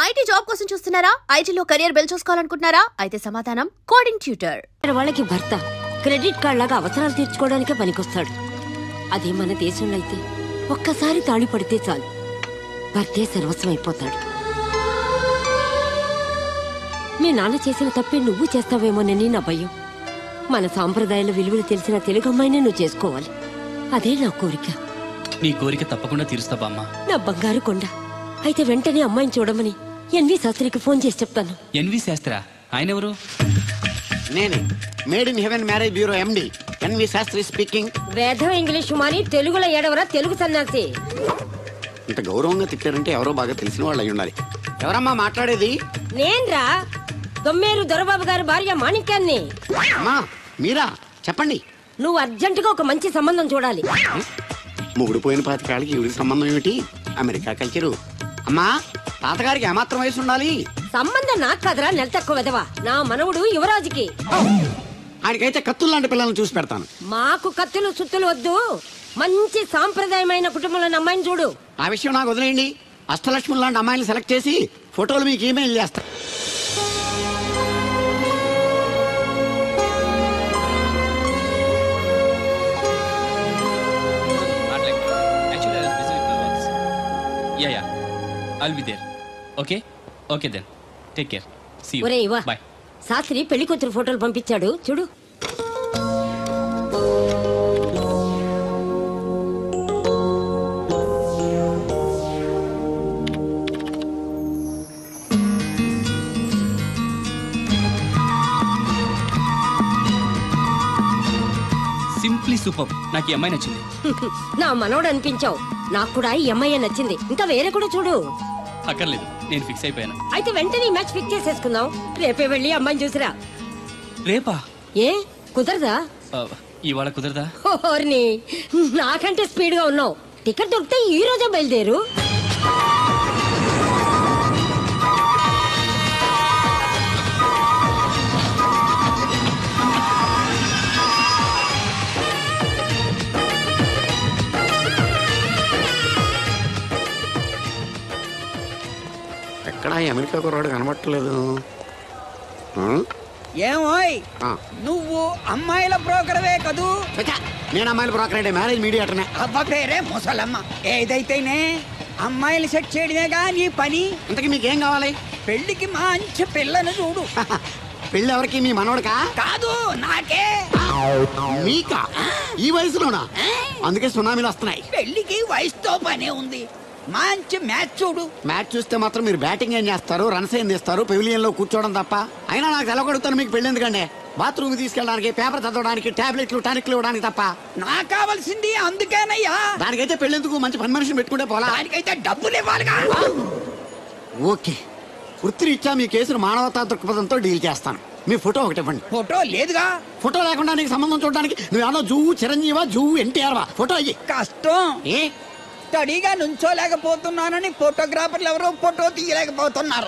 IT job కోసం చూస్తున్నారా? ఐటీలో కెరియర్ బిల్డ్ చూసుకోవాలనుకుంటున్నారా? అయితే సమాధానం కోడింగ్ ట్యూటర్. వాళ్ళకి భర్త క్రెడిట్ కార్డ్ లాగా అవసరాలు తీర్చుకోవడానికే పనికొస్తాడు. అదే మన దేశంలో అయితే ఒక్కసారి తాళి పడితే చాలు, భర్తే సర్వస్వం అయిపోతాడు. మీ నాన్న చేసిన తప్పే నువ్వు చేస్తావేమోనని నా భయం. మన సాంప్రదాయాల విలువలు తెలిసిన తెలుగు అమ్మాయినే నువ్వు చేసుకోవాలి. అదే నా కోరిక. నీ కోరిక తప్పకుండా తీరుస్తా బామ్మ. నా బంగారు కొండ. అయితే వెంటనే అమ్మాయిని చూడమని ఎన్వి శాస్త్రికి ఫోన్ చేసి చెప్తాను. ఎన్వి శాస్త్రా? ఆయన ఎవరు? నేనే, made in heaven marriage bureau MD NV Sastri speaking. వేదం ఇంగ్లీష్ మాని తెలుగులో ఏడవరా తెలుగు సన్యాసి. ఇంత గౌరవంగా తిట్టారంటే ఎవరో బాగా తెలిసిన వాళ్ళు అయి ఉండాలి. ఎవరమ్మా మాట్లాడేది? నేన్రా, దొమ్మేరు దొరబాబు గారి భార్య మాణిక్యాన్ని. అమ్మా మీరా? చెప్పండి. నువ్వు అర్జెంటుగా ఒక మంచి సంబంధం చూడాలి. ముగుడు పోయిన 25 ఏళ్ళకి ఈవిడికి సంబంధం ఏమిటి? America culture. అమ్మా తాతగారికి ఏమాత్రం వయసు ఉండాలి? సంబంధం నాకు కదరా, నెల తక్కువ వెదవా. నా మనవుడు యువరాజుకి. ఆయనకైతే కత్తులు లాంటి పిల్లల్ని చూసి పెడతాను. మాకు కత్తులు సుత్తులు వద్దు, మంచి సాంప్రదాయమైన కుటుంబంలోని అమ్మాయిని చూడు. ఆ విషయం నాకు వదిలేయండి. అష్టలక్ష్మి లాంటి అమ్మాయిని సెలెక్ట్ చేసి ఫోటోలు మీకు ఈమెయిల్ చేస్తా. Yeah, I'll be there. Okay? Okay then. Take care. See you. ఒరే ఇవా, Bye. శాస్త్రి పెళ్లి కూతురు ఫోటోలు పంపించాడు చూడు. Simply super. నాకు ఈ అమ్మాయి నచ్చింది. నా మనోడు అనిపించావు. నాకు కూడా ఈ అమ్మాయి నచ్చింది. ఇంకా వేరే కూడా చూడు. అక్కర్లేదు, నేను ఫిక్స్ అయిపోయాను. అయితే వెంటనే ఈ మ్యాచ్ ఫిక్స్ చేసేసుకుందాం. రేపే వెళ్ళి అమ్మాయిని చూసిరా. రేపా? ఏ కుదరదా? ఇవాళ కుదరదా? ఓర్ని, నాకంటే స్పీడ్ గా ఉన్నావు. టికెట్ దొరికితే ఈ రోజే బయలుదేరు. ఎక్కడ అమెరికా కుర్రాడు కనబట్టలేదు. ఏమోయ్, నువ్వు అమ్మాయిల బ్రోకర్వే కదూ? నేను అమ్మాయిల బ్రోకర్ అంటే మ్యారేజ్ మీడియాటర్నే. అబ్బ పేరే ముసలమ్మ. ఏదైతేనే అమ్మాయిలు సెట్ చేయడమేగా నీ పని. ఇంతకీ మీకేం కావాలి? పెళ్లికి మంచి పిల్లను చూడు. పెళ్ళి ఎవరికి? మీ మనోడకా? కాదు, నాకే. మీకా? ఈ వయసులోనా? అందుకే సునామీలు వస్తున్నాయి. పెళ్లికి వయసుతో పనే ఉంది. మంచి మ్యాచ్ చూడు. మ్యాచ్ చూస్తే మాత్రం మీరు బ్యాటింగ్ ఏం చేస్తారు, రన్స్ ఏం తీస్తారు, పెవిలియన్ లో కూర్చోవడం తప్ప. అయినా నాకు తెలగొడుతాను మీకు పెళ్లి ఎందుకండి? బాత్రూమ్ తీసుకెళ్ళడానికి, పేపర్ చదవడానికి, టాబ్లెట్లు టానిక్లు ఇవ్వడానికి తప్ప. నాకు కావాల్సింది అందుకేనయ్యా. దానికైతే పెళ్ళెందుకు? మంచి పని మనిషిని పెట్టుకుంటే పోలా? దానికైతే డబ్బులు ఇవ్వాలిగా. ఓకే, వృత్తిరీత్యా మీ కేసును మానవతా దృక్పథంతో డీల్ చేస్తాను. మీ ఫోటో ఒకటి ఇవ్వండి. ఫోటో లేదుగా. ఫోటో లేకుండా నీకు సంబంధం చూడడానికి నువ్వేమో జూ చిరంజీవా, జూ ఎన్టీఆర్ వా? ఫోటో అయ్యి. కష్టం. ఏ స్టడీగా నుంచోలేకపోతున్నానని ఫోటోగ్రాఫర్లు ఎవరో ఫోటో తీయలేకపోతున్నారు.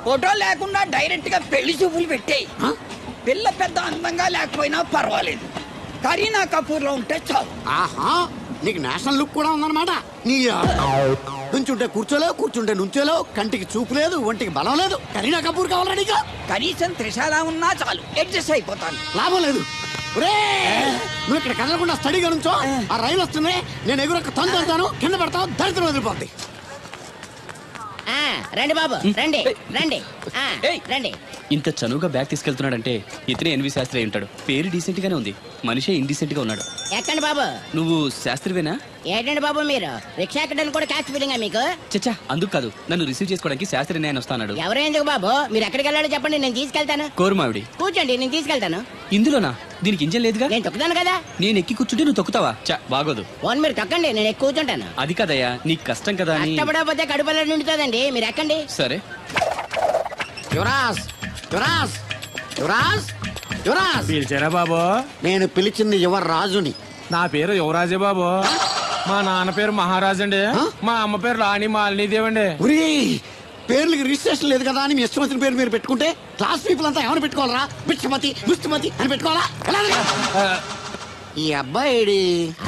ఫోటో లేకుండా డైరెక్ట్ గా పెళ్లి చూపులు పెట్టేయి. పిల్ల పెద్ద అందంగా లేకపోయినా పర్వాలేదు, కరీనా కపూర్ లో ఉంటే చాలు. ఆహా, నీకు నేషనల్ లుక్ కూడా ఉందన్నమాట. నీ నుంచుంటే కూర్చోలేవు, కూర్చుంటే నుంచోలేవు, కంటికి చూపు లేదు, ఒంటికి బలం లేదు. కరీనా కపూర్ కావాలా నీకు? కనీసం త్రిశాల ఉన్నా చాలు, అడ్జస్ట్ అయిపోతాను. లాభం లేదు. నువ్వు ఇక్కడ కదలకుండా స్టడీగా నుంచో. ఆ రైలు వస్తుంది, నేను ఎగురొక్క తొందరతాను, కింద పడతావు, దరిద్రం వదిలిపోద్ది. రండి బాబు, రండి రండి రండి. ఇంత చనువుగా బ్యాగ్ తీసుకెళ్తున్నాడంటే ఇతనే ఎన్వి శాస్త్రి అయి ఉంటాడు. పేరు డీసెంట్ గానే ఉంది, మనిషే ఇండీసెంట్ గా ఉన్నాడు. ఎక్కండి బాబు. నువ్వు శాస్త్రివేనా? ఏంటండి బాబు మీరు రిక్షా ఎక్కడానికి కూడా క్యాష్ ఫీలింగా మీకు? చచ్చా, అందుకు కాదు, నన్ను రిసీవ్ చేసుకోవడానికి శాస్త్రి నేను వస్తాడు. ఎవరు ఎందుకు బాబు? మీరు ఎక్కడికి వెళ్ళాలో చెప్పండి, నేను తీసుకెళ్తాను. కోరుమావిడి. కూర్చోండి, నేను తీసుకెళ్తాను. ఇందులోనా? దీనికి ఇంజన్ లేదుగా. నేను తొక్కుతాను కదా. నేను ఎక్కి కూర్చుంటే నువ్వు తొక్కుతావా? చా, బాగోదు. ఫోన్ మీరు తొక్కండి, నేను ఎక్కి కూర్చుంటాను. అది కదయ్యా, నీకు కష్టం కదా. కష్టపడకపోతే కడుపులో నిండుతుందండి, మీరు ఎక్కండి. సరే. యువరాజ్, యువరాజ్, యువరాజ్, యువరాజ్. పిలిచారా బాబు? నేను పిలిచింది యువరాజుని. నా పేరు యువరాజే బాబు. మా నాన్న పేరు మహారాజ్ అండి. మా అమ్మ పేరు రాణి మాలినీదేవండి. పేర్లకి రిజిస్ట్రేషన్ లేదు కదా అని మీ ఇష్టం వచ్చిన పేరు మీరు పెట్టుకుంటే క్లాస్ పీపుల్ అంతా ఎవరు పెట్టుకోవాలరా? బిచ్చమతి, ముష్టిమతి అని పెట్టుకోవాలా? ఈ అబ్బాయి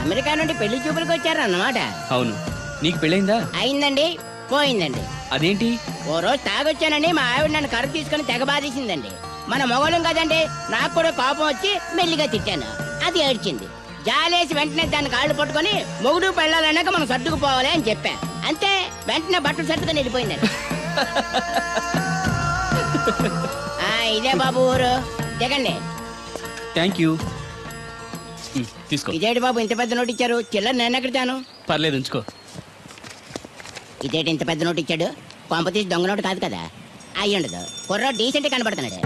అమెరికా నుండి పెళ్లి చూపులకు వచ్చారు అన్నమాట. అవును. నీకు పెళ్ళైందా? అయిందండి, పోయిందండి. అదేంటి? ఓ రోజు తాగొచ్చానని మా ఆవిడ నన్ను కర్ర తీసుకుని తెగ బాధేసిందండి. మన మొగలం కదండి, నాకు కూడా కోపం వచ్చి మెల్లిగా తిట్టాను. అది ఏడ్చింది. జాలేసి వెంటనే దాన్ని కాళ్ళు పట్టుకొని మొగుడు పెళ్ళాలన్నాక మనం సర్దుకుపోవాలి అని చెప్పా. అంతే, వెంటనే బట్టలు సర్దుకొని వెళ్ళిపోయిందండి. ఇదే బాబు ఊరు, దిగండి. Thank you. తీసుకో. ఇదేంటి బాబు ఇంత పెద్ద నోటు ఇచ్చారు? చిల్లర నేను ఎక్కడతాను? పర్లేదు, ఉంచుకో. ఇదేంటి ఇంత పెద్ద నోటు ఇచ్చాడు? పంప తీసి దొంగ నోటు కాదు కదా? అయ్యి ఉండదు. కుర్ర డీసెంట్ కనబడుతున్నాడు.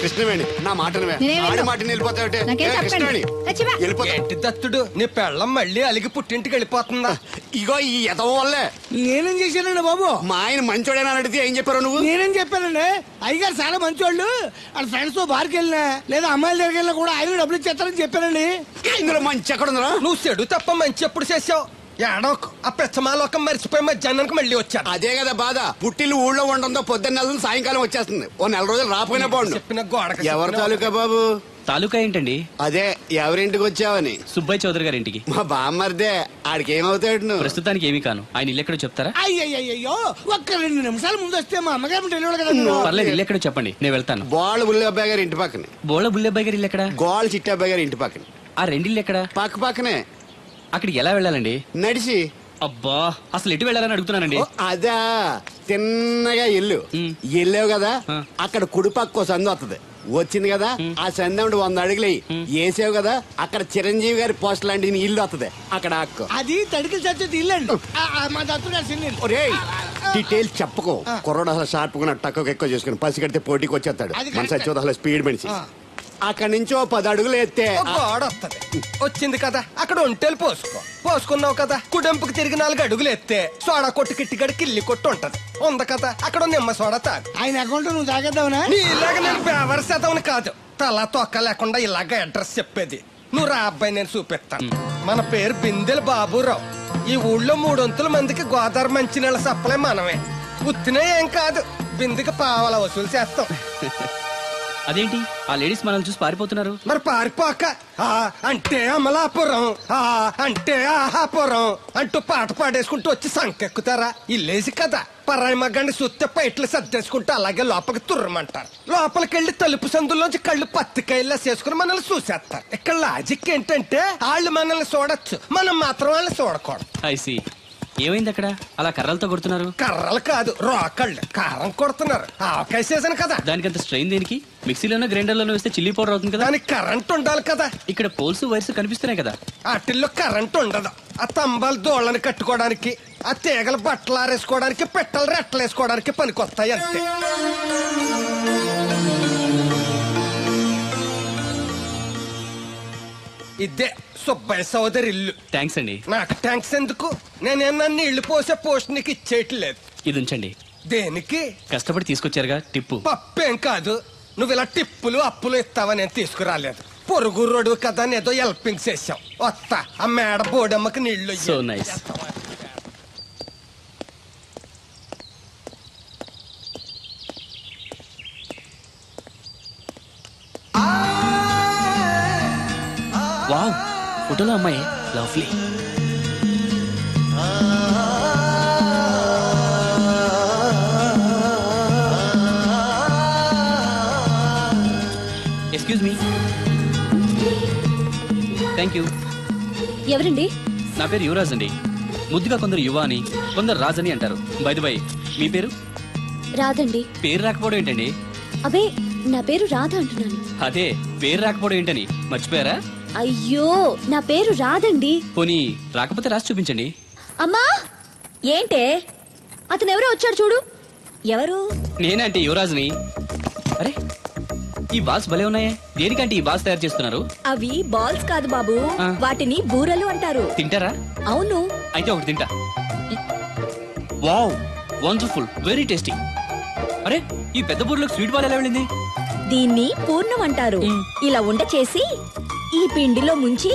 కృష్ణవేణి నా మాటను దత్తుడు నీ పెళ్ళం మళ్ళీ అలిగి పుట్టింటికి వెళ్ళిపోతుందా? ఇగో ఈ ఎదవ వల్లే. నేనేం చేశానండి బాబు? మా ఆయన మంచోడేనా అడిగితే ఏం చెప్పారు నువ్వు? నేనేం చెప్పానండి? అయ్యగారు చాలా మంచోళ్ళు. వాళ్ళ ఫ్రెండ్స్ తో బార్కి వెళ్ళినా లేదా అమ్మాయిల దగ్గరికి వెళ్ళినా కూడా ఆయన డబ్బులు ఇచ్చేస్తారని చెప్పానండి. ఇందులో మంచి ఎక్కడ ఉందా? నువ్వు చెడు తప్ప మంచి ఎప్పుడు చేసావు? ఏడోకు ఆ పెచ్చమాలోకం మర్చిపోయి మధ్యాహ్నానికి మళ్ళీ వచ్చాను. అదే కదా బాధ. పుట్టిల్లు ఊళ్ళో ఉండడంతో పొద్దున్న నెల సాయంకాలం వచ్చేస్తుంది. ఓ నెల రోజులు రాపోయినా బాగుండు. చెప్పిన గోడ ఎవరి తాలూకా బాబు? తాలూకా ఏంటండి? అదే ఎవరింటికి వచ్చావని. సుబ్బయ్య చౌదరి గారి ఇంటికి. మా బామ్మర్దే. ఆడికి ఏమవుతాడు నువ్వు? ప్రస్తుతానికి ఏమీ కాను. ఆయన ఇల్లు ఎక్కడో చెప్తారా? అయ్యో ఒక్క 2 నిమిషాలు ముందు వస్తే మా అమ్మగారు తెలియదు కదా. పర్లేదు, ఇల్లు ఎక్కడో చెప్పండి, నేను వెళ్తాను. బోళ్ళ బుల్లి అబ్బాయి గారి ఇంటి పక్కన. బోళ్ళ బుల్లెబ్బాయి గారి ఇల్లు ఎక్కడ? గోళ్ళ చిట్టి అబ్బాయి గారి ఇంటి పక్కన. ఆ రెండిల్లు ఎక్కడ? పక్క పక్కనే. అక్కడికి ఎలా వెళ్ళాలండి? నడిచి. అబ్బా, అసలు ఎటు వెళ్ళాలని అడుగుతున్నానండి. అదా తిన్నగా ఇల్లు వెళ్ళావు కదా, అక్కడ కుడి పక్క సందు వస్తుంది. వచ్చింది కదా, ఆ సందు 100 అడుగులు వేసావు కదా, అక్కడ చిరంజీవి గారి పోస్ట్ లాంటి ఇల్లు వస్తుంది. అక్కడ అక్క అది తడికి చచ్చేది ఇల్లండి. మా దత్తు గారు చిన్న. డీటెయిల్స్ చెప్పుకో. కుర్రోడు అసలు షార్ప్ గా తక్కువ ఎక్కువ చేసుకుని పసి కడితే పోటీకి వచ్చేస్తాడు. మన సచ్చి అసలు స్పీడ్ మనిషి. అక్కడి నుంచి 10 అడుగులు ఎత్తే గోడ వస్తుంది. వచ్చింది కదా, అక్కడ ఒంటేలు పోసుకున్నావు కదా, కుడెంపుకి తిరిగి 4 అడుగులు ఎత్తే సోడా కొట్టు కిట్టిగడి కిల్లి కొట్టు ఉంటది. ఉంది కదా, అక్కడ నిమ్మ సోడా తాగు. ఆయన అకౌంట్ నువ్వు తాగేద్దావునా? నీ ఇలాగ నేను బేవర్ శాతం కాదు, తల తొక్క లేకుండా ఇలాగ అడ్రస్ చెప్పేది. నువ్వు రా అబ్బాయి, నేను చూపిస్తాను. మన పేరు బిందెల బాబురావు. ఈ ఊళ్ళో 300 మందికి గోదావరి మంచినీళ్ళ సప్లై మనమే. ఉత్తినే ఏం కాదు, బిందెకి పావల వసూలు చేస్తాం. అదేంటి ఆ లేడీస్ మనల్ని చూసి పారిపోతున్నారు? మరి పారిపోక అంటే అమలాపురం, అంటే ఆహాపురం అంటూ పాట పాడేసుకుంటూ వచ్చి సంకెక్కుతారా? ఇల్లేసి కదా, పరాయి మగ్గండి సుత్తే పైట్లు సర్దేసుకుంటూ అలాగే లోపలికి తుర్రమంటారు. లోపలికెళ్ళి తలుపు సందులోంచి కళ్ళు పత్తికాయల్లా చేసుకుని మనల్ని చూసేస్తారు. ఇక్కడ లాజిక్ ఏంటంటే వాళ్ళు మనల్ని చూడొచ్చు, మనం మాత్రం వాళ్ళని చూడకూడదు. ఐసి. ఏమైంది అక్కడ? అలా కర్రలతో కొడుతున్నారు? కర్రలు కాదు, రోకళ్ళు. కారం కొడుతున్నారు. ఆవకాయ సీజన్ కదా. దానికంత స్ట్రెయిన్ దేనికి? మిక్సీలోనో గ్రైండర్లోనో వేస్తే చిల్లీ పౌడర్ అవుతుంది కదా. దానికి కరెంట్ ఉండాలి కదా. ఇక్కడ పోల్స్ వైర్స్ కనిపిస్తున్నాయి కదా. వాటిల్లో కరెంట్ ఉండదు. ఆ తంబాలు దోళ్ళని కట్టుకోవడానికి, ఆ తీగలు బట్టలు ఆరేసుకోవడానికి, పెట్టలు రెట్టలు వేసుకోవడానికి పనికొస్తాయి అంతే. ఇదే సుబ్బయ్య సోదరి ఇల్లు. థ్యాంక్స్ అండి. నాకు థ్యాంక్స్ ఎందుకు? నేనేమన్నా నీళ్లు పోసే పోస్ట్ నీకు ఇచ్చేయట్లేదు. ఇది ఉంచండి. దేనికి? కష్టపడి తీసుకొచ్చారుగా టిప్పు. పప్పేం కాదు, నువ్వు ఇలా టిప్పులు అప్పులు ఇస్తావని నేను తీసుకురాలేదు. పొరుగు రోడ్డు కదా అని ఏదో హెల్పింగ్ చేసావు. వస్తా, ఆ మేడ బోడమ్మకి నీళ్లు. So nice. వావ్, ఫోటోలో అమ్మాయి lovely. Excuse me. Thank you. ఎవరండి? నా పేరు యువరాజ్ అండి. ముద్దుగా కొందరు యువ అని, కొందరు రాజ్ అని అంటారు. బై ది బై, మీ పేరు? రాదండి. పేరు రాకపోవడం ఏంటండి? అబే, నా పేరు రాధ అంటున్నాను. అదే పేరు రాకపోవడం ఏంటని మర్చిపోయారా? అయ్యో, నా పేరు రాదండి. పోనీ రాకపోతే రాసి చూపించండి. అమ్మా, ఏంటే? అతను ఎవరో వచ్చాడు చూడు. ఎవరు? నేనంటే యువరాజ్ని. అరే, ఈ బాల్స్ భలే ఉన్నాయే. దేనికంటే ఈ బాల్స్ తయారు చేస్తున్నారు? అవి బాల్స్ కాదు బాబు, వాటిని బూరలు అంటారు. తింటారా? అవును. అయితే ఒకటి తింటా. Wow, wonderful, very tasty. అరే, ఈ పెద్ద బూరలకు స్వీట్ బాల్ ఎలా వెళ్ళింది? దీన్ని పూర్ణం అంటారు. ఇలా ఉండ చేసి ఈ పిండిలో ముంచి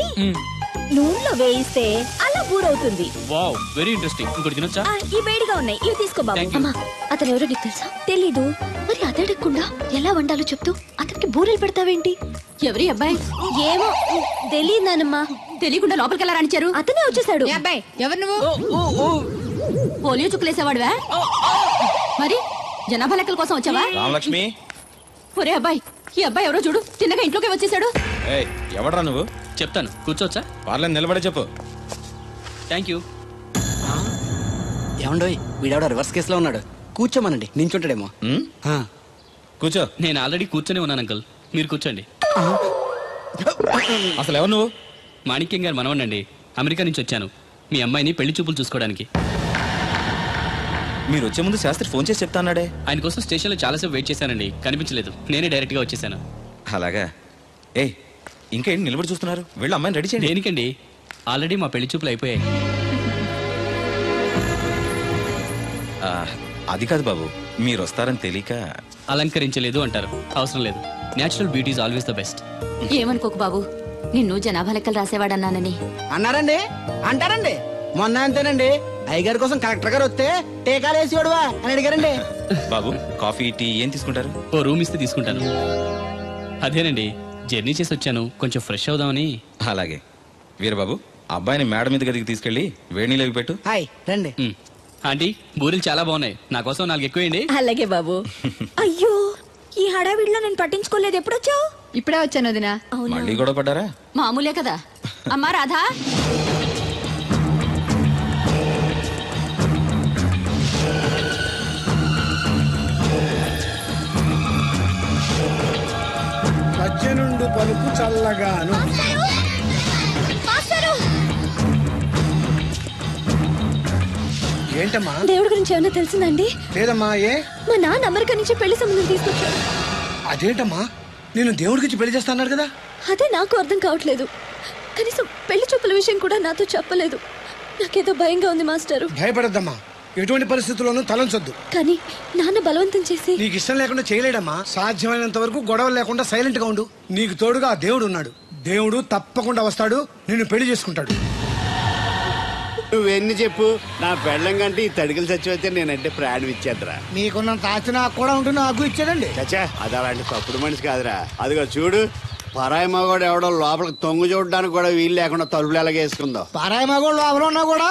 నూనెలో వేయిస్తే అలా బూరవుతుంది. Wow, very interesting. ఇంకోటి తినొచ్చా? ఈ వేడిగా ఉన్నాయి, ఇవి తీసుకో బాబు. అమ్మా, అతను ఎవరో నీకు తెలుసా? తెలీదు. మరి అదడగకుండా ఎలా వండాలో చెప్తూ అతనికి బూరెలు పెడతావేంటి? ఎవరి అబ్బాయి? ఏమో తెలియదానమ్మా. తెలియకుండా లోపలికి ఎలా రాణించారు? అతనే వచ్చేసాడు. అబ్బాయి ఎవరు నువ్వు? పోలియో చుక్కులేసేవాడువా? మరి జనాభా లెక్కల కోసం వచ్చావా? రామలక్ష్మి, ఒరే అబ్బాయి, ఈ అబ్బాయి ఎవరో చూడు, తిన్నగా ఇంట్లోకి వచ్చేసాడు. ఏయ్ ఎవడ్రా నువ్వు? చెప్తాను, కూర్చోవచ్చా? పర్లేదు, నిలబడే చెప్పు. Thank you. ఏమండోయ్, వీడెవడో రివర్స్ కేసులో ఉన్నాడు. కూర్చోమనండి, నించుంటాడేమో. ఉమ్, కూర్చో. నేను ఆల్రెడీ కూర్చొని ఉన్నాను అంకుల్, మీరు కూర్చోండి. అసలు ఎవరు నువ్వు? మాణిక్యం గారు మనవనండి, అమెరికా నుంచి వచ్చాను మీ అమ్మాయిని పెళ్లి చూపులు చూసుకోవడానికి. మీరు వచ్చే ముందు శాస్త్రి ఫోన్ చేసి చెప్తా అన్నాడే. ఆయన కోసం స్టేషన్లో చాలాసేపు వెయిట్ చేశానండి, కనిపించలేదు. నేనే డైరెక్ట్గా వచ్చేసాను. అలాగా? ఏయ్ ఇంకా ఏంటి నిలబడి చూస్తున్నారు? వెళ్ళి అమ్మాయిని రెడీ చేయండి. దేనికండి? ఆల్రెడీ మా పెళ్లి చూపులు అయిపోయాయి. అది కాదు బాబు, మీరు వస్తారని తెలియక. అలంకరించలేదు అంటారు, అవసరం లేదు. Natural beauty is always the best. ఏమనుకోకు బాబు, నిన్ను జనాభా లెక్కలు రాసేవాడన్నానని. అన్నారండి, అంటారండి. మొన్న అంతేనండి, అయ్యగారి కోసం కలెక్టర్ గారు వస్తే టీకాలు వేసి వాడువా అని అడిగారండి. బాబు కాఫీ టీ ఏం తీసుకుంటారు? ఓ రూమ్ ఇస్తే తీసుకుంటాను. అదేనండి, జర్నీ చేసి వచ్చాను, కొంచెం ఫ్రెష్ అవుదామని. అలాగే. వీరబాబు, అబ్బాయిని మేడ మీద గదికి తీసుకెళ్లి వేడి నీళ్ళు పెట్టు. హాయ్ రండి. ఆంటీ, బూరెలు చాలా బాగున్నాయి, నా కోసం 4 ఎక్కువేయండి. అలాగే బాబు. అయ్యో, ఈ హడావిడిలో నేను పట్టించుకోలేదు. ఎప్పుడొచ్చావు? ఇప్పుడే వచ్చాను వదినా. మళ్ళీ గొడవ పడ్డారా? మామూలే కదా. అమ్మా రాధా, సజ్జనుండు పలుకు చల్లగాను. ఏంటమ్మా? దేవుడి గురించి ఏమైనా తెలిసిందండి? లేదమ్మా. ఏ? మా నాన్న అమెరికా నుంచి పెళ్లి సంబంధం తీసుకొచ్చాడు. అదేంటమ్మా, నేను దేవుడికి పెళ్లి చేస్తాను కదా. అదే నాకు అర్థం కావట్లేదు. కనీసం పెళ్లి చూపుల విషయం కూడా నాతో చెప్పలేదు. నాకేదో భయంగా ఉంది మాస్టరు. భయపడద్దమ్మా, ఎటువంటి పరిస్థితుల్లోనూ తలంచొద్దు. కానీ నాన్న బలవంతం చేసి. నీకు ఇష్టం లేకుండా చేయలేడమ్మా. సాధ్యమైనంత వరకు గొడవలు లేకుండా సైలెంట్ గా ఉండు. నీకు తోడుగా ఆ దేవుడు ఉన్నాడు. దేవుడు తప్పకుండా వస్తాడు, నిన్ను పెళ్లి చేసుకుంటాడు. నువ్వెన్ని చెప్పు, నా పెళ్ళం కంటే ఈ తడికలు చచ్చిపోతే నేనంటే ప్రాణం ఇచ్చేద్దరా. మీకున్నంత ఆస్తి నాకు కూడా ఉంటుంది, నాకు ఇచ్చాడండి. చచ్చా, అది అలాంటి తప్పుడు మనిషి కాదురా. అదిగో చూడు, పరాయి మగోడు ఎవడో లోపలికి తొంగు చూడడానికి కూడా వీలు లేకుండా తలుపులు ఎలాగేసుకుందో. పారాయి మగోళ్ళు లోపల ఉన్నా కూడా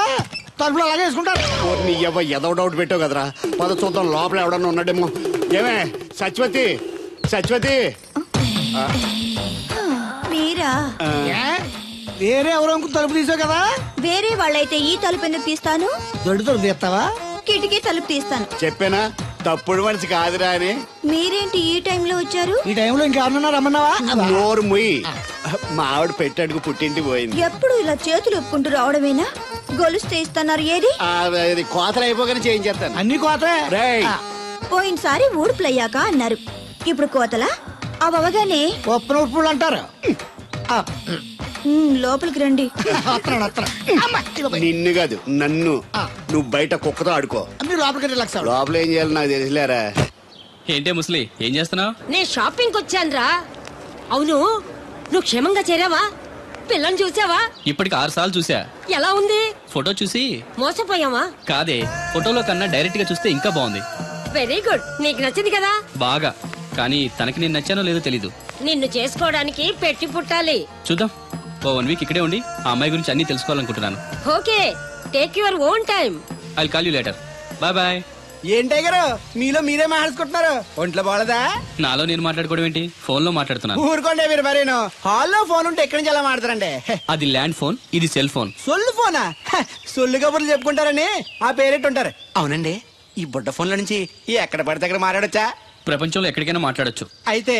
తలుపులు అలాగే వేసుకుంటారు. నీ ఎదో డౌట్ పెట్టావు కదరా. పద చూద్దాం లోపల ఎవడన్నా ఉన్నాడేమో. ఏమే సత్యవతి, సత్యవతి. మీరా? వేరే ఎవరో తలుపు తీసావు కదా. వేరే వాళ్ళైతే ఈ తలుపు ఎందుకు తీస్తాను? దొడ్డు తలుపు తీస్తావా? కిటికీ తలుపు తీస్తాను. చెప్పానా తప్పుడు మనిషి కాదురా అని. మీరేంటి ఈ టైంలో వచ్చారు? ఈ టైంలో ఇంకెవరన్నా రమ్మన్నావా? నోరు ముయ్యి. మా ఆవిడ పెట్టడుకు పుట్టింటి పోయింది. ఎప్పుడు ఇలా చేతులు ఒప్పుకుంటూ రావడమేనా? గొలుస్తే ఇస్తున్నారు. ఏది? అది కోతలు అయిపోగానే చేయించేస్తాను. అన్ని కోతే. పోయినసారి ఊడుపులయ్యాక అన్నారు, ఇప్పుడు కోతలా? అవగానే ఉప్పున ఉప్పులు అంటారు. లోపలికి రండి. నిన్ను కాదు నన్ను. నువ్వు బయట కుక్కతో ఆడుకో. మీరు లోపలికి రిలాక్స్ అవ్వండి. లోపల ఏం చేయాలి నాకు తెలిసిలేరా. ఏంటే ముసలి, ఏం చేస్తున్నావు? నేను షాపింగ్ వచ్చాను రా. అవును, నువ్వు క్షేమంగా చేరావా? పిల్లని చూసావా? ఇప్పటికి 6 సార్లు చూసా. ఎలా ఉంది? ఫోటో చూసి మోసపోయావా? కాదే, ఫోటోలో కన్నా డైరెక్ట్ గా చూస్తే ఇంకా బాగుంది. వెరీ గుడ్, నీకు నచ్చింది కదా? బాగా. కానీ తనకి నేను నచ్చానో లేదో తెలీదు. నిన్ను చేసుకోవడానికి పెట్టి పుట్టాలి. చూద్దాం. ఓ 1 వీక్ ఇక్కడే ఉండి ఆ అమ్మాయి గురించి అన్ని తెలుసుకోవాలనుకుంటున్నాను. Okay, take your own time. I will call you later. Bye bye. ఏంటే గారు మీలో మీరే మాట్లాడుకుంటున్నారు? ఒంట్లో బాగలదా? నాలో నేను మాట్లాడుకోవడం ఏంటి, ఫోన్ లో మాట్లాడుతున్నాను. ఊరుకోండి మీరు మరేను. హాల్లో ఫోన్ ఉంటే ఎక్కడి నుంచి ఎలా మాట్లాడతారండి? అది ల్యాండ్ ఫోన్, ఇది సెల్ ఫోన్. సొల్లు ఫోనా? సొల్లు కబుర్లు చెప్పుకుంటారని ఆ పేరెట్ ఉంటారు. అవునండి, ఈ బుడ్డ ఫోన్ల నుంచి ఎక్కడ పడితే అక్కడ మాట్లాడొచ్చా? ప్రపంచంలో ఎక్కడికైనా మాట్లాడొచ్చు. అయితే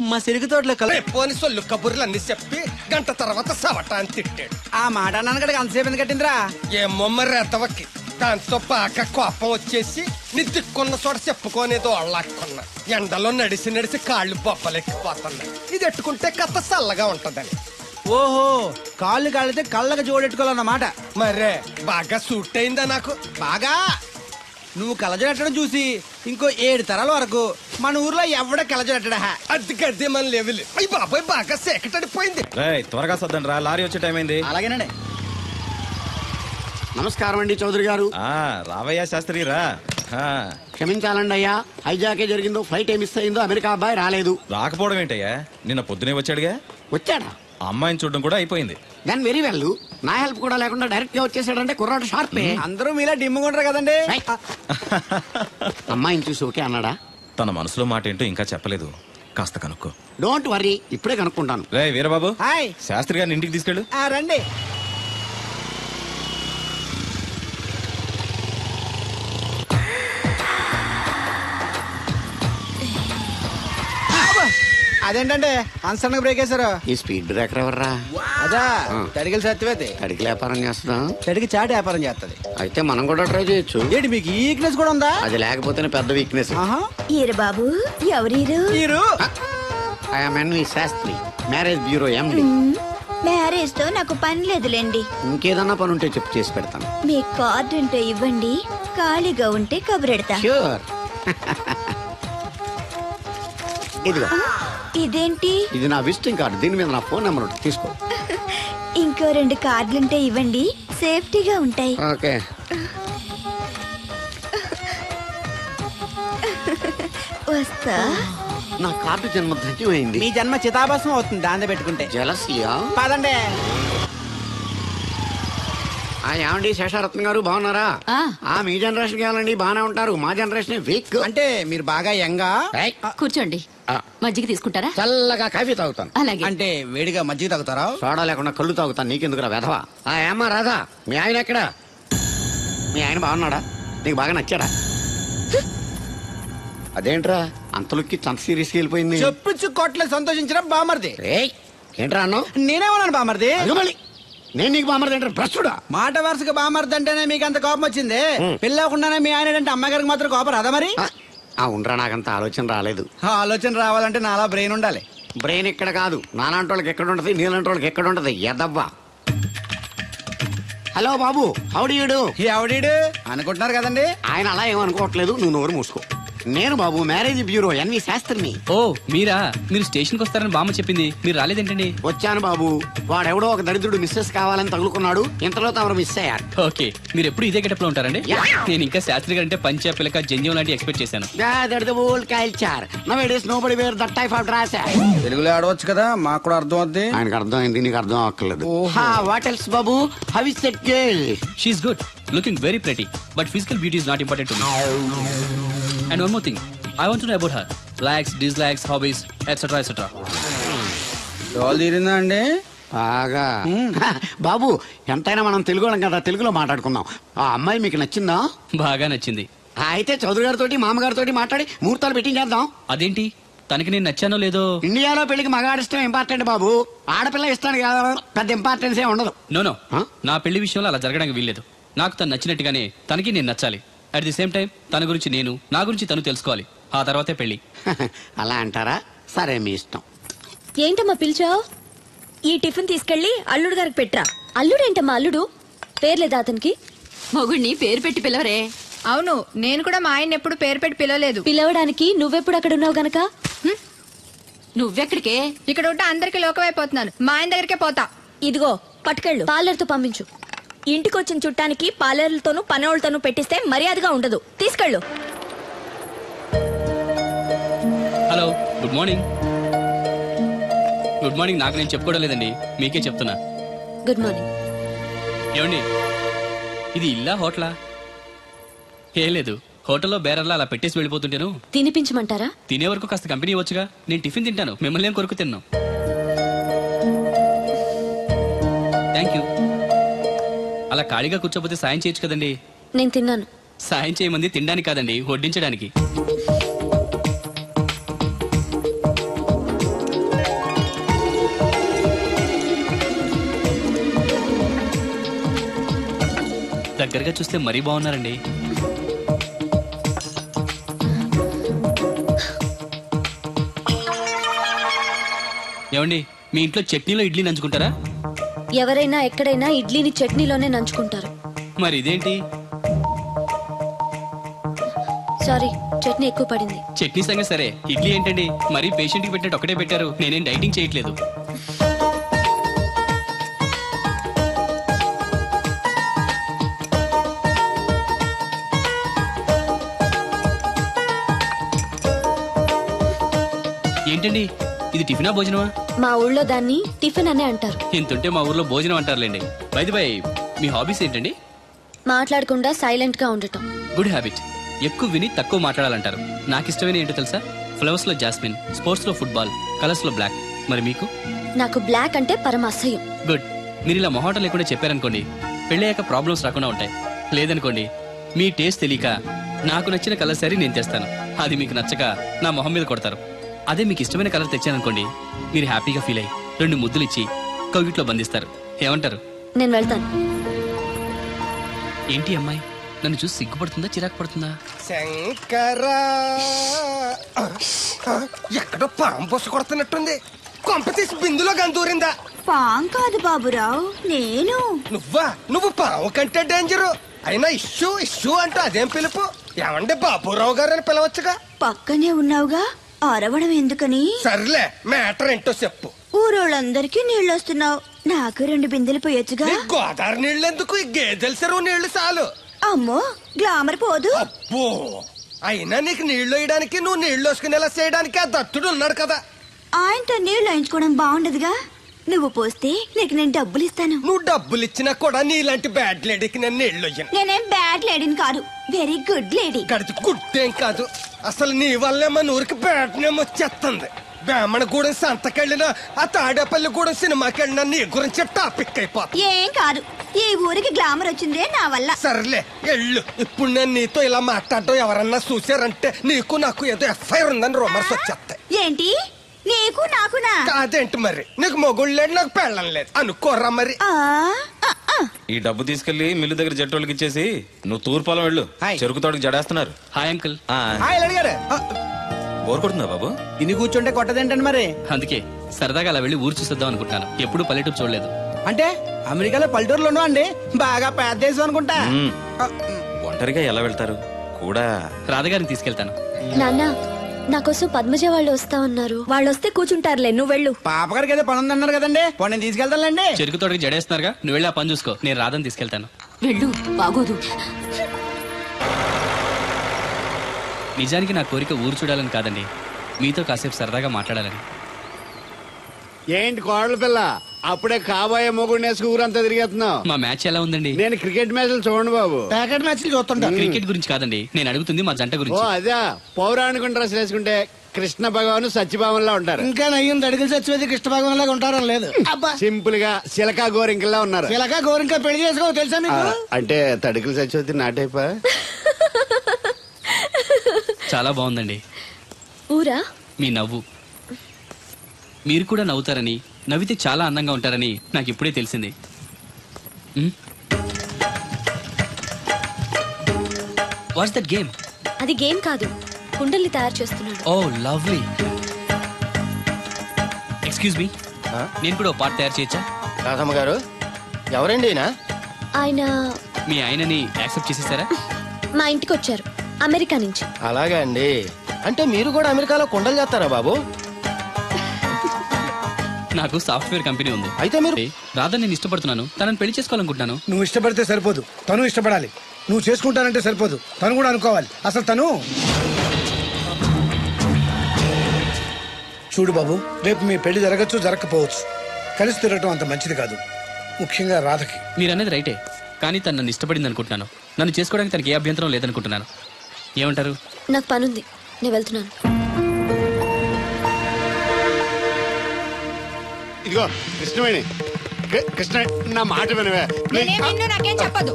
మా సిరుగు తోటలో పోని సొల్లు కబుర్లు అన్ని చెప్పి గంట తర్వాత సవటాన్ని తిట్టాడు. ఆ మాట అన్నాను కదా, అంతసేపు ఎందుకు కట్టిందిరా? ఏమో మరి ఎంతవకి. దాంతో పాక కోపం వచ్చేసి నీ దిక్కున్న చోట చెప్పుకోనేదో అళ్ళాక్కున్నా. ఎండలో నడిసి నడిసి కాళ్ళు బొబ్బలెక్కిపోతున్నాయి. ఇది ఎట్టుకుంటే కథ చల్లగా ఉంటదని. ఓహో, కాళ్ళు కాళ్ళైతే కళ్ళకి జోడెట్టుకోవాలన్నమాట. మరే బాగా సూట్ అయిందా నాకు? బాగా. నువ్వు కలజడట్టడం చూసి ఇంకో 7 తరాల వరకు మన ఊర్లో ఎవడ కలజడట్టడా. అది గడ్డి మన లెవెల్. అయ్యి బాబాయ్, బాగా సేకటడిపోయింది. త్వరగా సర్దండి రా, లారీ వచ్చే టైం అయింది. అలాగేనండి. నమస్కారం అండి చౌదరి గారు. రావయ్యా శాస్త్రి రా. క్షమించాలండి అయ్యా, హైజాకే జరిగిందో, ఫ్లైట్ ఏమి మిస్ అయిందో, అమెరికా అబ్బాయి రాలేదు. రాకపోవడం ఏంటయ్యా, నిన్న పొద్దునే వచ్చాడుగా. వచ్చాడా? అమ్మాయిని చూడడం కూడా అయిపోయింది. దాని వెరీ వెల్. నా హెల్ప్ కూడా లేకుండా డైరెక్ట్ గా వచ్చేసాడంటే కుర్రాడు షార్పే. అందరూ మీలా డిమ్ముకుంటారు కదండి. అమ్మాయిని చూసి ఓకే అన్నాడా? తన మనసులో మాట ఏంటో ఇంకా చెప్పలేదు. కాస్త కనుక్కో. డోంట్ వరీ, ఇప్పుడే కనుక్కుంటాను. రే వీరబాబు, హాయ్. శాస్త్రి గారిని ఇంటికి తీసుకెళ్ళు. రండి. అదేంటంటే అన్సడన్ బ్రేక్ వేశారు. ఈ స్పీడ్ బ్రేకర్ ఎవర్రా? అదా తడిగిల సత్యవేతి. అడిగి వ్యాపారం చేస్తున్నాం. తడికి చాటి వ్యాపారం చేస్తది. అయితే మనం కూడా ట్రై చేయొచ్చు. ఏంటి మీకు ఈ వీక్నెస్ కూడా ఉందా? అది లేకపోతేనే పెద్ద వీక్నెస్. ఈరు బాబు ఎవరీరు? మీరు I am NV Sastri, marriage bureau MD. Marriage తో నాకు పని లేదులేండి. ఇంకేదన్నా పని ఉంటే చెప్పు, చేసి పెడతాను. మీ కార్డు ఉంటే ఇవ్వండి, ఖాళీగా ఉంటే కబురెడతా. ష్యూర్. ఇదిగో, ఇదేంటి? ఇది నా విజిటింగ్ కార్డు. దీని మీద నా ఫోన్ నెంబర్ ఉంటుంది, తీసుకో. ఇంకో 2 కార్డులుంటే ఇవ్వండి, సేఫ్టీగా ఉంటాయి. ఓకే. వస్తా. నా కార్డు జన్మ ధన్యమైంది. మీ జన్మ చితాభాసం అవుతుంది దాంతో పెట్టుకుంటే. జలసియా? పదండి. ఏమండి శేషారత్న గారు, బాగున్నారా? మీ జనరేషన్ కావాలండి, బాగానే ఉంటారు. మా జనరేషన్ వీక్. అంటే మీరు బాగా యంగా. కూర్చోండి. మజ్జిగ తీసుకుంటారా? చల్లగా కాఫీ తాగుతాను. అలాగే. అంటే వేడిగా మజ్జిగ తాగుతారా? సోడా లేకుండా కళ్ళు తాగుతాను. నీకెందుకురా వెధవా? ఏమ్మా రాధా, మీ ఆయన ఎక్కడా? మీ ఆయన బాగున్నాడా? నీకు బాగా నచ్చాడా? అదేంట్రా అంతలోకి అంత సీరియస్కి వెళ్ళిపోయింది? చెప్పుచ్చు కొట్ల సంతోషించిన బామర్ది. ఏంట్రా అన్నావు? నేనేమన్నాను బామర్ది? నేను నీకు బామర్ది అంటే ప్రస్తుడా? మాట వరుసగా బామర్ది అంటేనే మీకు అంత కోపం వచ్చింది. పెళ్ళవకుండానే మీ ఆయన అంటే అమ్మాయి గారికి మాత్రం కోపం రాదా మరి? ఉండరా, నాకంత ఆలోచన రాలేదు. ఆలోచన రావాలంటే నాలా బ్రెయిన్ ఉండాలి. బ్రెయిన్ ఇక్కడ కాదు, నాలాంటి వాళ్ళకి ఎక్కడ ఉంటది, నీలాంటి వాళ్ళకి ఎక్కడ ఉంటది. ఎదవ్వా. హలో బాబు, హౌడీయుడు. ఎవడీడు అనుకుంటున్నారు కదండి. ఆయన అలా ఏమనుకోవట్లేదు, నువ్వు నోరు మూసుకో. నేను బాబు మ్యారేజ్ బ్యూరో ఎన్వి శాస్త్రిని. ఓ మీరా? మీరు స్టేషన్కి వస్తారని బామ్మ చెప్పింది, మీరు రాలేదేంటండి? వచ్చాను బాబు. వాడెవడో ఒక దరిద్రుడు మిస్సెస్ కావాలని తగులుకున్నాడు. ఇంతలో తమరు మిస్ అయ్యారు. ఓకే, మీరు ఎప్పుడు ఇదే గెటప్ లో ఉంటారండి? నేను ఇంకా శాస్త్రి గారు అంటే పంచ పిలక జంజం లాంటి ఎక్స్పెక్ట్ చేశాను. తెలుగులో ఆడవచ్చు కదా, మాకు కూడా అర్థం అవుద్ది. ఆయనకు అర్థం అయింది, నీకు అర్థం అవ్వట్లేదు. What else Babu? How is that girl? She is good, looking very pretty, but physical beauty is not important to me. And one more thing, I want to know about her. Likes, dislikes, hobbies, etc. etc. డోల్ తీరిందా అండి? బాగా. బాబు ఎంతైనా మనం తెలుగు వాళ్ళం కదా, తెలుగులో మాట్లాడుకుందాం. ఆ అమ్మాయి మీకు నచ్చిందా? బాగా నచ్చింది. అయితే చౌదరి గారితో మామగారితో మాట్లాడి ముహూర్తాలు పెట్టించేద్దాం. అదేంటి, తనకి నేను నచ్చానో లేదో? ఇండియాలో పెళ్లికి మగాడిష్టం ఇంపార్టెంట్ బాబు. ఆడపిల్ల ఇష్టానికి పెద్ద ఇంపార్టెన్స్ ఏ ఉండదు. నో నా పెళ్లి విషయంలో అలా జరగడానికి వీల్లేదు. నాకు తను నచ్చినట్టుగానే తనకి నేను నచ్చాలి. అట్ ది సేమ్ టైం తన గురించి నేను, నా గురించి తను తెలుసుకోవాలి. ఆ తర్వాతే పెళ్లి. అలా అంటారా? సరే, మీ ఇష్టం. ఏంటమ్మా పిలిచావు? ఈ టిఫిన్ తీసుకెళ్లి అల్లుడు గారికి పెట్టరా. అల్లుడేంటమ్మా అల్లుడు? పేర్లేదా అతనికి? మొగుడిని పేరు పెట్టి పిలవరే. అవును, నేను కూడా మా ఆయన ఎప్పుడు పేరు పెట్టి పిలవలేదు. పిలవడానికి నువ్వెప్పుడు అక్కడ ఉన్నావు గనక. నువ్వెక్కడికే? ఇక్కడ ఉంటే అందరికి లోకమైపోతున్నాను. మా ఆయన దగ్గరికే పోతా. ఇదిగో పట్టుకెళ్ళు. పార్లర్తో పంపించు. ఇంటికొచ్చిన చుట్టానికి పార్లర్లతోనూ పనోళ్ళతోనూ పెట్టిస్తే మర్యాదగా ఉండదు. తీసుకెళ్ళు. Hello, good morning. Good morning నాకు నేను చెప్పుకోవడం లేదండి, మీకే చెప్తున్నా. Good morning. ఏమండి, ఇది ఇల్లా హోటలా? ఏం లేదు, హోటల్లో బేరర్లా అలా పెట్టేసి వెళ్ళిపోతుంటేను. తినిపించమంటారా? తినే వరకు కాస్త కంపెనీ ఇవ్వచ్చుగా. నేను టిఫిన్ తింటాను, మిమ్మల్ని ఏం కొరకు తిన్నాను. Thank you. అలా ఖాళీగా కూర్చోపోతే సాయం చేయొచ్చు కదండి. నేను తిన్నాను. సాయం చేయమంది తినడానికి కాదండి, వడ్డించడానికి. దగ్గరగా చూస్తే మరీ బాగున్నారండి. ఏమండి, మీ ఇంట్లో చట్నీలో ఇడ్లీ నంచుకుంటారా? ఎవరైనా ఎక్కడైనా ఇడ్లీని చట్నీలోనే నంచుకుంటారు. మరి ఇదేంటి? సారీ, చట్నీ ఎక్కువ పడింది. చట్నీ సంగతి సరే, ఇడ్లీ ఏంటండి మరీ పేషెంట్ కి పెట్టినట్టు ఒకటే పెట్టారు. నేనేం డైటింగ్ చేయట్లేదు. ఏంటండి, ఇది టిఫినా భోజనమా? మా ఊళ్ళో దాన్ని టిఫిన్ అనే అంటారు. ఇంతుంటే మా ఊర్లో భోజనం అంటారులేండి. బై ది బై, మీ హాబీస్ ఏంటండి? మాట్లాడకుండా సైలెంట్ గా ఉండటం. Good habit. ఎక్కువ విని తక్కువ మాట్లాడాలంటారు. నాకు ఇష్టమైన ఏంటో తెలుసా? ఫ్లవర్స్ లో జాస్మిన్, స్పోర్ట్స్ లో ఫుట్బాల్, కలర్స్ లో బ్లాక్. మరి మీకు? నాకు బ్లాక్ అంటే పరమ అసహ్యం. గుడ్. మీరు ఇలా మొహాటం లేకుండా చెప్పారనుకోండి, పెళ్ళయ్యాక ప్రాబ్లమ్స్ రాకుండా ఉంటాయి. లేదనుకోండి, మీ టేస్ట్ తెలియక నాకు నచ్చిన కలర్ సారీ నేను తెస్తాను, అది మీకు నచ్చక నా మొహం మీద కొడతారు. అదే మీకు ఇష్టమైన కలర్ తెచ్చాననుకోండి, మీరు హ్యాపీగా ఫీల్ అయ్యి 2 ముద్దులు ఇచ్చి కౌగిట్లో బంధిస్తారు. ఏమంటారు? నేను వెళ్తాను. ఏంటి అమ్మాయి నన్ను చూసి సిగ్గుపడుతుందా, చిరాకు పడుతుందా? శంకరా, ఎక్కడో పాము బొస్స కొడుతున్నట్టుంది. కొంప తీసి బిందులో గందూరిందా? పాం కాదు బాబురావు, నేను. నువ్వు పాము కంటే డేంజరు. అయినా ఇష్యూ ఇష్యూ అంటూ అదేం పిలుపు? ఏమండి బాబురావు గారు అని పిలవచ్చుగా. పక్కనే ఉన్నావుగా, అరవడం ఎందుకని? సర్లే, మ్యాటర్ ఏంటో చెప్పు. ఊరోళ్ళందరికీ నీళ్ళు వస్తున్నావు, నాకు 2 బిందెలు పోయొచ్చుగా. గోదావరి నీళ్ళు ఎందుకు? ఈ గేదెల చెరువు నీళ్లు చాలు. అమ్మో, గ్లామర్ పోదు. అబ్బో, అయినా నీకు నీళ్లు వేయడానికి, నువ్వు నీళ్లు వేసుకునేలా చేయడానికి ఆ దత్తుడు ఉన్నాడు కదా. ఆయనతో నీళ్లు వేయించుకోవడం బాగుండదుగా. నువ్వు పోస్తే నీకు నేను డబ్బులు ఇస్తాను. నువ్వు డబ్బులు ఇచ్చినా కూడా నీలాంటి బ్యాడ్ లేడీకి నేను నీళ్లు వేయను. నేనేం బ్యాడ్ లేడీని కాదు, వెరీ గుడ్ లేడీ. గడిచి గుడ్డేం కాదు. అసలు నీ వల్లే మన ఊరికి బ్యాడ్ నేమ్ వచ్చేస్తుంది. బ్రాహ్మణగూడెం సంతకెళ్ళినా, ఆ తాడేపల్లిగూడెం సినిమాకెళ్ళినా నీ గురించి టాపిక్ అయిపోతుంది. ఏం కాదు, ఈ ఊరికి గ్లామర్ వచ్చిందే నా వల్ల. సర్లే ఎళ్ళు. ఇప్పుడు నేను నీతో ఇలా మాట్లాడటం ఎవరన్నా చూసారంటే నీకు నాకు ఏదో ఎఫ్ఐఆర్ ఉందని రూమర్స్ వచ్చేస్తాయి. ఏంటి? నీకు నాకునా? కాదేంటి మరి? నీకు మొగుళ్ళు లేదు, నాకు పెళ్ళం లేదు అనుకోరా మరి. ఈ డబ్బు తీసుకెళ్లి మిల్లు దగ్గర జట్టోళ్ళకి ఇచ్చేసి నువ్వు తూర్పాలం వెళ్ళు. చెరుకు తోటకి జడేస్తున్నారు. Hi uncle. బోర్ కొడుతుందా బాబు? ఇన్ని కూర్చుంటే కొట్టదేంటండి మరి? అందుకే సరదాగా అలా వెళ్ళి ఊరు చూసేద్దాం అనుకుంటాను. ఎప్పుడు పల్లెటూరు చూడలేదు. అంటే అమెరికాలో పల్లెటూరులోనూ అండి బాగా పెద్ద దేశం అనుకుంటా. ఒంటరిగా ఎలా వెళ్తారు? కూడా రాధగారిని తీసుకెళ్తాను. నాన్న, నా కోసం పద్మజ వాళ్ళు వస్తా ఉన్నారు. వాళ్ళు వస్తే కూర్చుంటారులే, నువ్వు వెళ్ళు. పాపగారికి ఏదో పని ఉందన్నారు కదండి, నేను తీసుకెళ్తానులేండి. చెరుకు తోటకి జడేస్తున్నారుగా, నువ్వు వెళ్ళి ఆ పని చూసుకో. నేను రాధని తీసుకెళ్తాను. వెళ్ళు, బాగోదు. నిజానికి నా కోరిక ఊరు చూడాలని కాదండి, మీతో కాసేపు సరదాగా మాట్లాడాలని. ఏంటి కోడల పిల్ల, అప్పుడే కాబోయే మొగుడు నేసుకు ఊరంతా తిరిగేస్తున్నావు? మా మ్యాచ్ ఎలా ఉందండి? నేను క్రికెట్ మ్యాచ్లు చూడండి బాబు. ప్యాకెట్ మ్యాచ్లు చూస్తుంటా. క్రికెట్ గురించి కాదండి, నేను అడుగుతుంది మా జంట ఓ గురించి. అదే, పౌరాణిక డ్రెస్ వేసుకుంటే కృష్ణ భగవాన్ సత్యభావంలా ఉంటారు. ఇంకా నయ్యం అడిగిలు చచ్చిపోతే కృష్ణ భగవాన్ లాగా ఉంటారని లేదు. సింపుల్ గా సిలకా గోరింకల్లా ఉన్నారు. ఇలాగా గోరింకా పెళ్లి చేసుకో తెలుసా మీకు? అంటే తడికలు చచ్చిపోతే నాటైపా. చాలా బాగుందండి. ఊరా? మీ నవ్వు. మీరు కూడా నవ్వుతారని, నవ్వితే చాలా అందంగా ఉంటారని నాకు ఇప్పుడే తెలిసింది. What's that game? అది గేమ్ కాదు, కుండల్ని తయారు చేస్తున్నాడు. Oh lovely. ఎక్స్క్యూజ్ మీ, నేను కూడా పార్ట్ తయారు చేయొచ్చా? రాధమ్మ గారు, ఎవరండి ఆయన? మీ ఆయనని యాక్సెప్ట్ చేసేసారా? మా ఇంటికి వచ్చారు అమెరికా నుంచి. అలాగా అండి. అంటే మీరు కూడా అమెరికాలో కుండలు చేస్తారా బాబు? నాకు సాఫ్ట్వేర్ కంపెనీ ఉంది. అయితే మీరు రాధా నేను ఇష్టపడుతున్నాను, తనని పెళ్లి చేసుకోవాలనుకుంటున్నాను. నువ్వు ఇష్టపడితే సరిపోదు, తను ఇష్టపడాలి. నువ్వు చేసుకుంటానంటే సరిపోదు, తను కూడా అనుకోవాలి. అసలు తను చూడు బాబు, రేపు మీ పెళ్లి జరగచ్చు, జరగకపోవచ్చు. కలిసి తిరగటం అంత మంచిది కాదు, ముఖ్యంగా రాధకి. మీరు అనేది రైటే, కానీ తను నన్ను ఇష్టపడింది అనుకుంటున్నాను. నన్ను చేసుకోవడానికి తనకి ఏ అభ్యంతరం లేదనుకుంటున్నాను. ఏమంటారు? నాకు పనుంది, నేను వెళ్తున్నాను. ఇదిగో కృష్ణవేణి, కృష్ణ నా మాట వినవే. నాకేం చెప్పదు.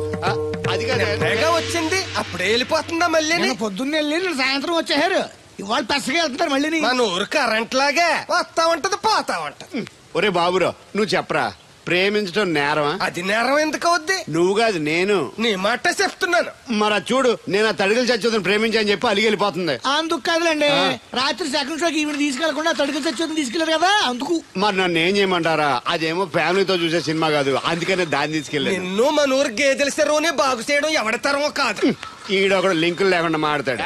అది కాదు వచ్చింది, అప్పుడే వెళ్ళిపోతుందా మళ్ళీ? పొద్దున్నే వెళ్ళి సాయంత్రం వచ్చేసారు. ఇవాళ పెసగా వెళ్తున్నారు మళ్ళీ. మన ఊరు కరెంట్ లాగే వస్తా ఉంటది, పోతా ఉంటది. ఒరే బాబురా, నువ్వు చెప్పరా, ప్రేమించడం నేరమా? అది నేరం ఎందుకు అవుద్ది? నువ్వు కాదు నేను. నీ మాట చెప్తున్నాను. మరి చూడు, నేను ఆ తడికలు చచ్చోదని ప్రేమించని చెప్పి అలిగి వెళ్ళిపోతుంది. అందుకు కాదులేండి, రాత్రి సెకండ్ షోకి ఈవిడ తీసుకెళ్లకుండా తడికలు చచ్చోదని తీసుకెళ్లారు కదా, అందుకు. మరి నన్ను ఏం చేయమంటారా? అదేమో ఫ్యామిలీతో చూసే సినిమా కాదు, అందుకనే దాన్ని తీసుకెళ్ళి. నిన్ను మన ఊరు గేదెల చెరువుని బాగు చేయడం ఎవరి తరమో కాదు. ఈడొకడు లింకులు లేకుండా మాడతాడు.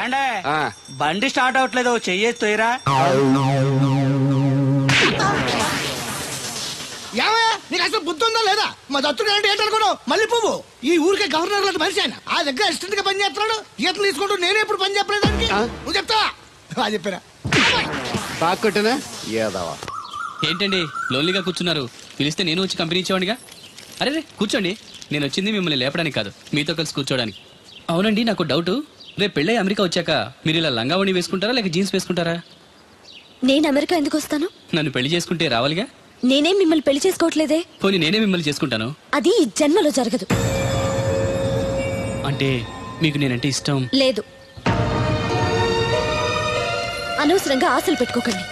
బండి స్టార్ట్ అవట్లేదు, చెయ్యేసి తోయరా. నీకు అసలు బుద్ధి ఉందా లేదా? మా దత్తుడు అంటే ఏంటనుకున్నావు? మళ్ళీ పువ్వు ఈ ఊరికే గవర్నర్ లాంటి మనిషి ఆయన. ఆ దగ్గర అసిస్టెంట్ గా పని చేస్తున్నాడు, ఈతలు తీసుకుంటూ నేనే ఎప్పుడు పని చెప్పలేదానికి. నువ్వు చెప్తావా? చెప్పారా? బాగా కొట్టినా ఏదవా. ఏంటండి లోన్లీగా కూర్చున్నారు? పిలిస్తే నేను వచ్చి కంపెనీ ఇచ్చేవాడిగా. అరే రే కూర్చోండి. నేను వచ్చింది మిమ్మల్ని లేపడానికి కాదు, మీతో కలిసి కూర్చోడానికి. అవునండి, నాకు డౌట్. రేపు పెళ్ళై అమెరికా వచ్చాక మీరు ఇలా లంగావణి వేసుకుంటారా లేక జీన్స్ వేసుకుంటారా? నేను అమెరికా ఎందుకు వస్తాను? నన్ను పెళ్లి చేసుకుంటే రావాలిగా. నేనేం మిమ్మల్ని పెళ్లి చేసుకోవట్లేదే. పోనీ నేనే మిమ్మల్ని చేసుకుంటాను. అది ఈ జన్మలో జరగదు. అంటే మీకు నేనంటే ఇష్టం లేదు. అనవసరంగా ఆశలు పెట్టుకోకండి.